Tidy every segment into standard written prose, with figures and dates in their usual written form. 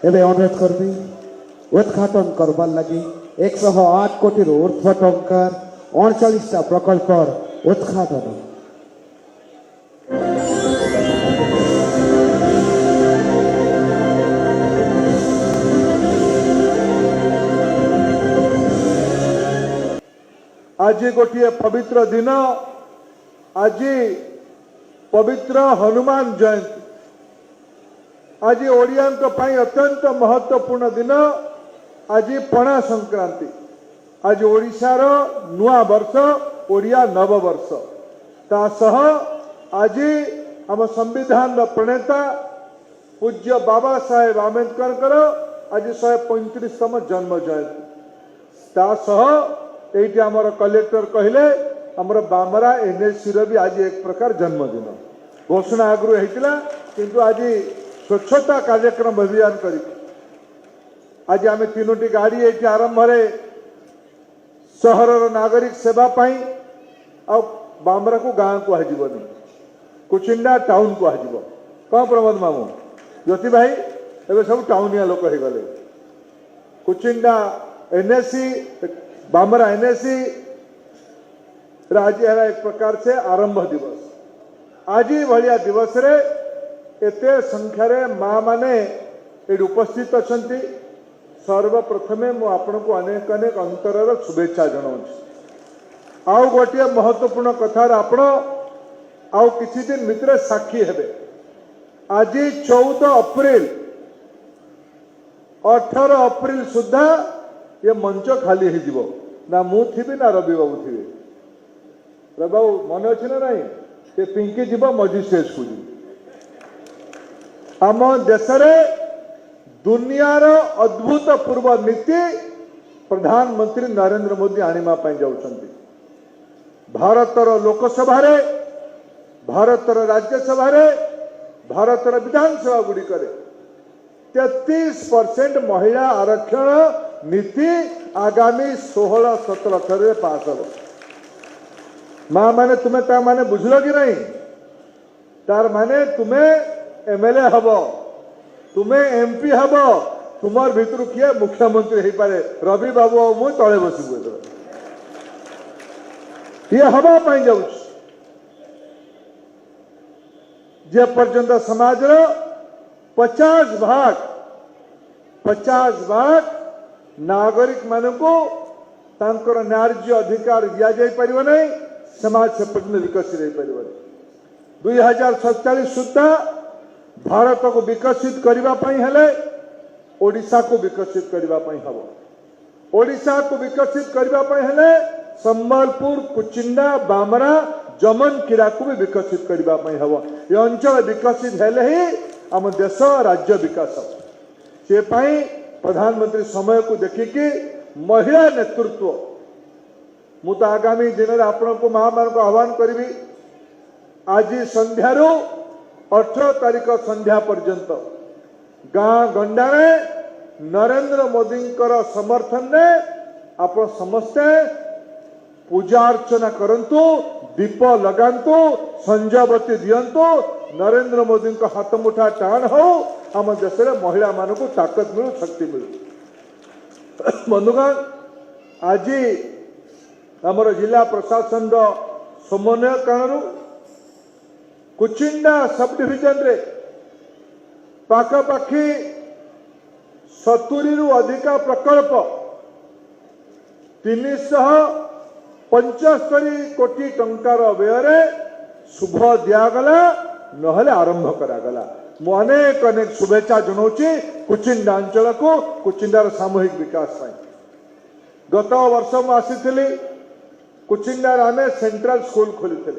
एवं अनुरोध करबी उद्घाटन करबार लगी 108 कोटी ऊर्ध्व टंकार 39टा प्रकल्पर उद्घाटन। आज गोटे पवित्र दिन, आज पवित्र हनुमान जयंती, आज ओडिया अत्यंत महत्वपूर्ण दिन, आज पणा संक्रांति, आज ओडिशार नुआ वर्ष, ओडिया नववर्ष। तासह आज आम संविधान प्रणेता पूज्य बाबा साहेब आंबेडकर आज 135तम जन्म जयंती। तासह ये आमर कलेक्टर कहले आमर बामरा एनएससी भी आज एक प्रकार जन्मदिन घोषणा आगु होता, किंतु आज स्वच्छता कार्यक्रम अभियान कर आज आम 3टी गाड़ी ये आरंभ सहर नागरिक सेवा पाई आ बामरा को गाँ कहनी कुचिंडा टाउन कह कौन प्रमोद मामू ज्योति भाई एवं सब टाउनिया लोक हो गले। कुचिंडा एनएससी बामरा एनएससी आज है एक प्रकार से आरंभ दिवस। आज भाया दिवस रे एते संख्यार माँ माने उपस्थित अच्छा। सर्वप्रथमे मु आपण को अनेक अनेक अंतरर शुभेच्छा जनाऊँ। आउ गोटे महत्वपूर्ण कथार आपण आउ किछि दिन भितर साक्षी हेबे। आज 14 अप्रैल 18 अप्रैल सुधा ये मंच खाली हो जीवो ना मु थी ना रवि बाबू थे। रवि बाबू मन अच्छे ना नहीं ये पिंकी जीव मजिस्ट्रेट को आम देश दुनियार अद्भुतपूर्व नीति प्रधानमंत्री नरेंद्र मोदी आनिमा जाउछंती। भारतर लोकसभा रे, भारतर राज्यसभा रे, भारतर विधानसभा गुड़िक 33% महिला आरक्षण नीति आगामी 16-17 थर पास हम। माँ माने तुम्हें ता माने बुझल कि नहीं, तार माने तुम्हें एमएलए हब, तुम्हें एमपी हब, तुमार भितर किए मुख्यमंत्री हो पारे। रवि बाबू और मुझे तले बसबू ये हवा पाई जाऊँ जे पर्यंत समाज 50 भाग नागरिक मानू तांकर न्याय्य अधिकार दिया जाई परिबो नहीं, समाज से पर्यंत विकसित हो पारिबो। 2047 सुद्धा भारत को विकसित करबा पई हेले ओडिशा को विकसित करबा पई हबो। ओडिशा को विकसित करबा पई हेले संबलपुर, कुचिंडा, बामरा, जमनकीरा को भी विकसित करबा पई हबो। ये अंचल विकसित हेले ही आम देश राज्य विकास से पाई प्रधानमंत्री समय को देखिकी महिला नेतृत्व मु तो आगामी दिन में आपण को मां मान को आह्वान करी। आज संध्यार 18 तारीख संध्या पर्यंत गाँ गंडा नरेंद्र मोदी समर्थन ने आप समस्ते पूजा अर्चना करंतु, दीप लगांतु, संजयवती दियंतु। नरेंद्र मोदी का हाथ मुठा टाण हो आम देश में महिला मान को ताकत मिलू, शक्ति मिलू। बंधुगण आज आमर जिला प्रशासन समन्वय कारण कुचिंडा सब डिविजन रे पाखापाखि 70 अधिका प्रकल्प 375 कोटी टंकार व्यय शुभ दिगला नहले आरंभ करागला। मु अनेक अनेक शुभेच्छा जनाऊँगी कुचिंडा अंचल को, कुचिंडार सामूहिक विकास। गत वर्ष मुझे कुचिंडार आमे सेंट्रल स्कूल खोली थे।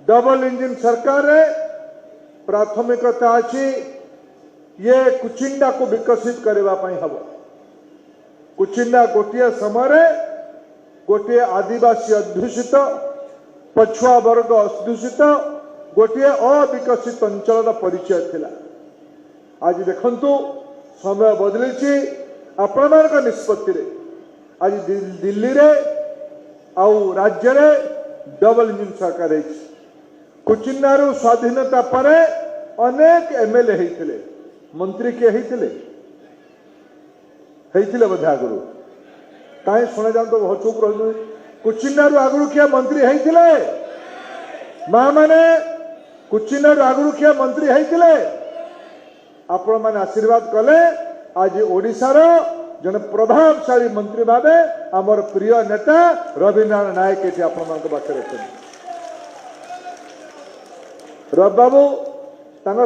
डबल इंजिन सरकार रे प्राथमिकता अच्छी ये कुचिंडा को विकसित करने हम। कुचिंडा गोटे समय गोटे आदिवासी अध्युषित पछुआ वर्ग अध्युषित गोटे अविकसित अंचल परिचय थिला। आज देखंतु समय बदली आपण निष्पत्ति आज दिल्ली रे आउ राज्य रे डबल इंजिन सरकार है। कुचिंडारू स्वाधीनता पर अनेक एमएलए होते मंत्री किए होते बोधे आगु कहीं शुणा जा तो बहुत चुप रही कुचिंडारू आगु किए मंत्री होते माँ मैंने कुचिंडारू आगु किए मंत्री होते आपण मैंने आशीर्वाद कले आज ओडिशार जन प्रभावशाली मंत्री भावे आमर प्रिय नेता रविनारायण नायक ये आपण पाखे अच्छे रवि बाबू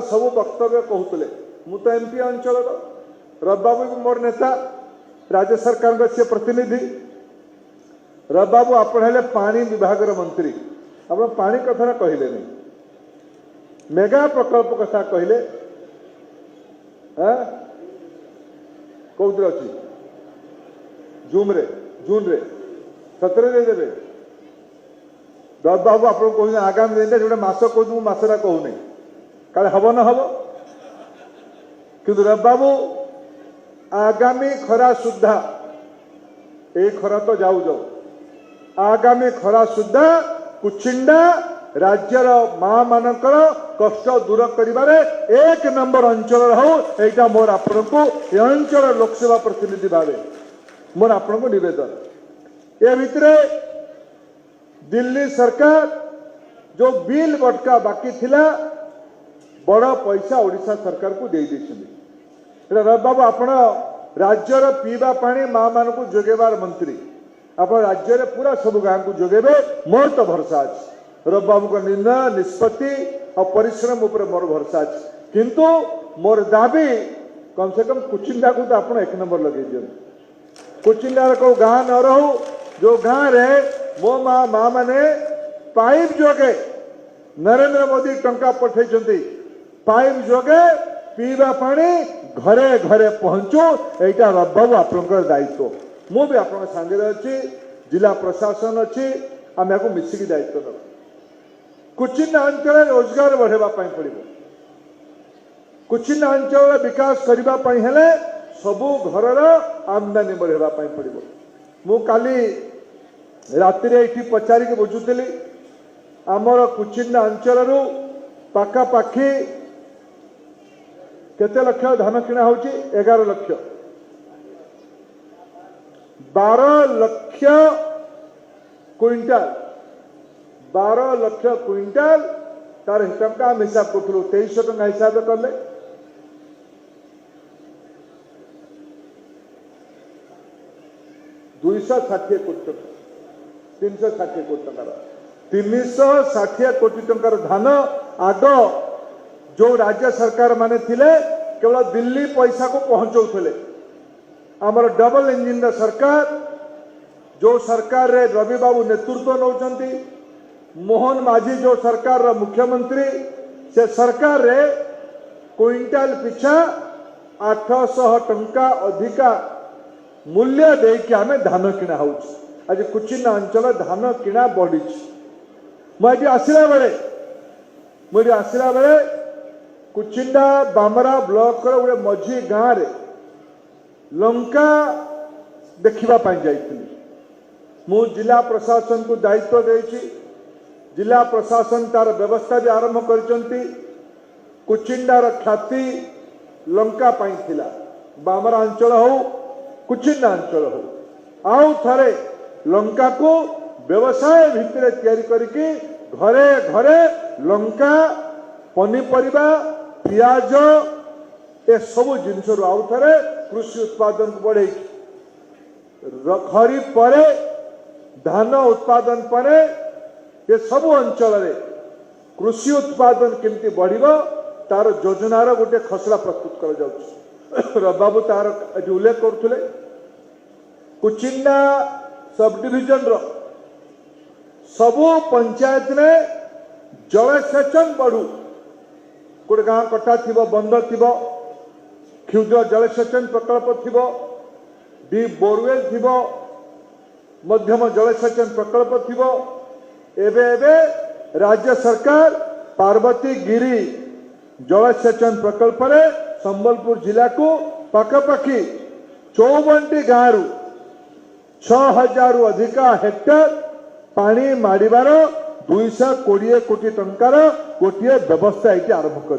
सब वक्तव्य कहते मु तो एमपी अंचल रवि बाबू भी मोर नेता राज्य सरकार सी प्रतिनिधि रवि बाबू आपण हेले पानी विभाग मंत्री आप पानी कथा कहले नहीं मेगा प्रकल्प कथा कहले कौन अच्छी जून रे 17 देदेवे रवि बाबू आप कह आगामी दिन जो मस कहूँ मसटा कहूनी काले हम न हम कि रवि बाबू आगामी खरा सुधा ए खरा तो जाऊ जाऊ आगामी खरा सुधा कुचिंडा राज्यर माँ मानकर कष्ट दूर करिबारे एक नंबर अंचल हो एटा मोर आपण को ए अंचल लोकसभा प्रतिनिधि भावे मोर आपण को निवेदन ए भितरे दिल्ली सरकार जो बिल बटका बाकी थिला बड़ पैसा ओडिशा सरकार को दे देछिन रवि बाबू आपण राज्यर पीवा पानी माँ मान को जोगेबार मंत्री आप राज्य रे पूरा सब गाँव को जोगेबे मोर तो भरोसा अछि रवि बाबू का निर्णय निष्पत्ति और परिश्रम उपर मोर भरोसा अछि किंतु मोर दाबी कम से कम कुचिंडा को तो आप एक नंबर लगे दियो कुचिंडा को गाँ न रहू जो गाँव रे मो माँ माने पाइप जोगे नरेंद्र मोदी टंका पठे पाइप जोगे पीवा पानी घरे घरे पहुंचू एटा रवि बाबू आपनकर दायित्व मु भी आप सांगे अच्छी जिला प्रशासन अच्छी आम या मिसिकी दायित्व नब कुचिंडा अंचल रोजगार बढ़ेवा पड़ो कुचिंडा अंचल विकास करने सबू घर आमदानी बढ़ेवा पड़ो मु काली राति ये पचारिक बुझुली आमर कुचिंडा अंचल पाखापाखि केते लक्ष धान किणा हो 11 लक्ष 12 लक्ष क्विंटाल 12 लक्ष क्विंटाल तार टंका आम हिसाब करूँ 2300 टंका हिसाब कले 260 कोटी टंका 360 कोटी टंकार 360 कोटी टंकार धान आग जो राज्य सरकार माने थिले केवल दिल्ली पैसा को पहुंचाऊले आमर डबल इंजिन सरकार जो सरकार रे रवि बाबू नेतृत्व नौचंती मोहन माझी जो सरकार रा मुख्यमंत्री से सरकार रे क्विंटाल पिछा 800 टंका अधिका मूल्य देके आमे धान किना हो आज कुचिंडा अंचल धान किना बढ़ी मुझे आसला बेले कुचिंडा बामरा ब्लॉक गोटे मझी गाँव रे लंका देखा जाइली मु जिला प्रशासन को दायित्व देछि जिला प्रशासन तार व्यवस्था भी आरंभ कर कुचिंडार ख्याति लंका पाई थिला बामरा अंचल हो कुचिंडा अंचल हो आउ थरे लंका को व्यवसाय भितर तैयारी करके घरे घरे लंका पनीपरिबा पियाज ए सब जिनस आउ थे कृषि उत्पादन को बढ़े खरीफ परे धान उत्पादन परे ये सब अंचल रे कृषि उत्पादन केमती बढ़िबो तार योजनार गोटे खसड़ा प्रस्तुत कर जाउछि रवि बाबू तार उल्लेख करथुले कुचिंडा सब डिविजन रो सबु पंचायत ने जलसेचन बढ़ू गोटे गाँ कटा थी बंद थी क्षुद्र जलसेचन प्रकल्प थी डीप बोरवेल थी मध्यम जलसेचन प्रकल्प थी एबे राज्य सरकार पार्वती गिरी जलसेचन प्रकल्प रे संबलपुर जिला को पाखापाखि 54 गाँव 6000 रु अधिका हेक्टर पानी मारिबार 220 कोटी टंकार गोटे व्यवस्था ये आरंभ कर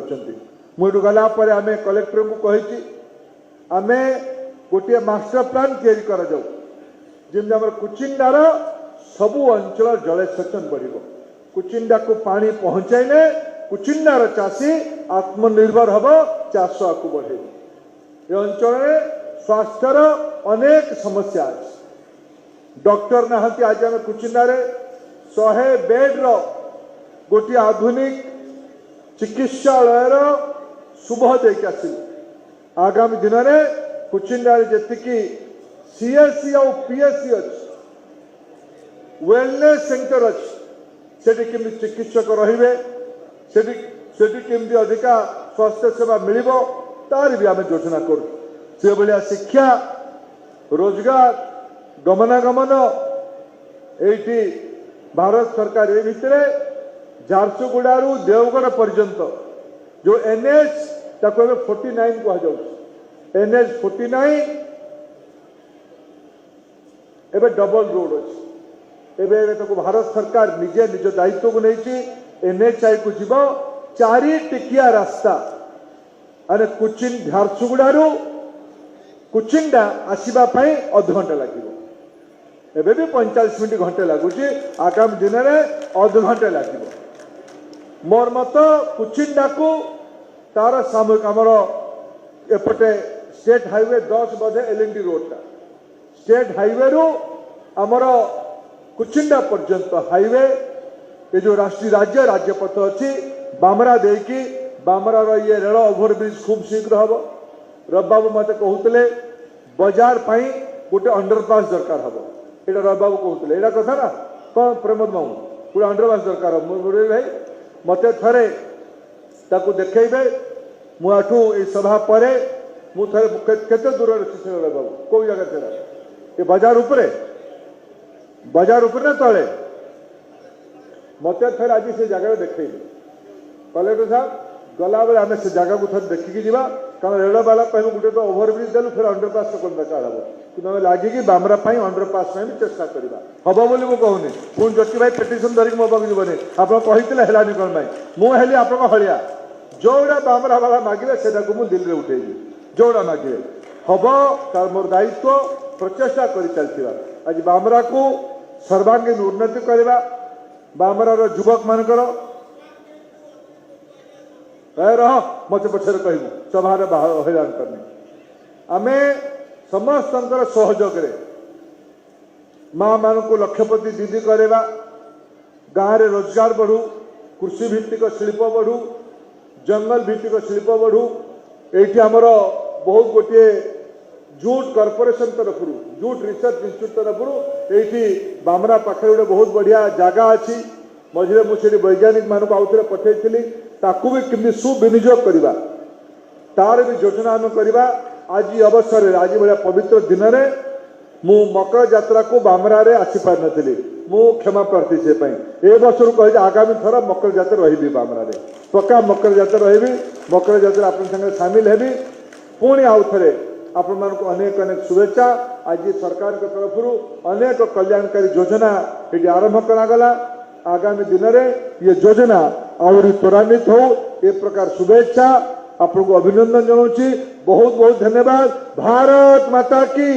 मुझे गला पर आम कलेक्टर को कही आम गोटे मास्टर प्लान तैयारी कर जमी आम कुचिंडार सबू अंचल जलसेचन बढ़ कुचिंडा को पानी पहुंचाइले कुचिंडार चाषी आत्मनिर्भर हम चाष आगे बढ़े ये अंचल स्वास्थ्यर अनेक समस्या अच्छे डॉक्टर नहांती आज आम कुचिंडारे 100 बेड रो गोटे आधुनिक चिकित्सालयर शुभ देख आसिलु आगामी दिन में कुचिंडारे जी सीएससी और पीएससी अच्छी वेलनेस सेंटर अच्छी केमी चिकित्सक रही केमी अधिका स्वास्थ्य सेवा मिल तार भी आम योजना करूँ शिक्षा रोजगार गमनागमन ये भारत सरकार ये भितर झारसुगुड़ू देवगढ़ पर्यंत जो एनएच ताको 49 कह एनएच 49 एबे डबल रोड अच्छी एबे ताको भारत सरकार निजे निज दायित्व को नहीं एनएचआई को जीव 4 टिकिया रास्ता अरे कुचिन झारसुगुड़ू कुचिंडा आसवा अध घंटा लगे एबे भी 45 मिनट घंटे लगुच आगामी दिन में अध घंटे लगे मोर मत कुचिंडा को तार सामूहिक आमर एपटे स्टेट हाईवे 10 बधे एलएनडी रोडटा स्टेट हाईवे रु आमर कुचिंडा पर्यंत हाईवे ये जो राष्ट्रीय राज्यपथ अच्छी बामरा देकी बामरा ये रेल ओभरब्रिज खूब शीघ्र हम रवि बाबू मत कहते बाजार गोटे अंडरपास दरकार हम ये रवि बाबू कहते यहाँ कथा ना कौन प्रमोद बाबू गोटे अंडरपास दरकार मुरली भाई मत थे देखेबे मुठू ये सभा पर मुझे केते दूर अच्छी रवि बाबू कौ जगह थे ये बाजार उपरे ना तले मत थे आज से जगह देखेबे कलेक्टर साहब गला बेले आम से जगह को थे देखिकी जावा कारण रेल बाला गोटे तो ओभरब्रिज देलु फिर अंडरपास कौन दरकार हम कि लगिकी बामरा अंडरपास भी चेष्टा करवा हम बोली मुझे कहूनी पुणी ज्योति भाई पिटिशन धरिक मो पाक जीवन आप कहते कौन मुझे आप हलिया जोड़ा बामरा वाला मागे से मुझे दिल्ली उठेबी जोड़ा मागे हम तार मोर दायित्व प्रचेषा कर चलता आज बामरा को सर्वांगीन उन्नति करवा बामरार युवक मानकर रह मत पचर कहूँ सभा हैरान करनी आम समस्त सहयोग माँ मान को लक्षपति दीदी करवा गाँव में रोजगार बढ़ू कृषि भित्तिक शिल्प बढ़ू जंगल भित्तिक शिल्प बढ़ू ये आमर बहुत गोटे जूट कॉर्पोरेशन तरफ जूट रिसर्च इंस्टीट्यूट तरफ ये बामरा पाखे गोटे बहुत बढ़िया जगह अच्छी मझे मुझे वैज्ञानिक मानक आउ थे पठेली ताकू भी किमी सुविनियोग करवा तार भी योजना आम करवा आज अवसर आज भाया पवित्र दिन में मु मकर यात्रा को बामरा रे आसी पार नी मु क्षमा प्रार्थी से ए वर्ष कही आगामी थर मकर यात्रा रही बामरा रे पक्का मकर यात्रा रही मकर यात्रा आप सामिल हेबी पुणी आउ थे आपण मानक अनेक अनेक शुभेच्छा आज सरकार के तरफ अनेक कल्याणकारी योजना ये आरंभ करागला आगामी दिन में ये योजना आहरी त्वरान्वित हो ए प्रकार शुभेच्छा आपको अभिनंदन जनाऊँ बहुत बहुत धन्यवाद भारत माता की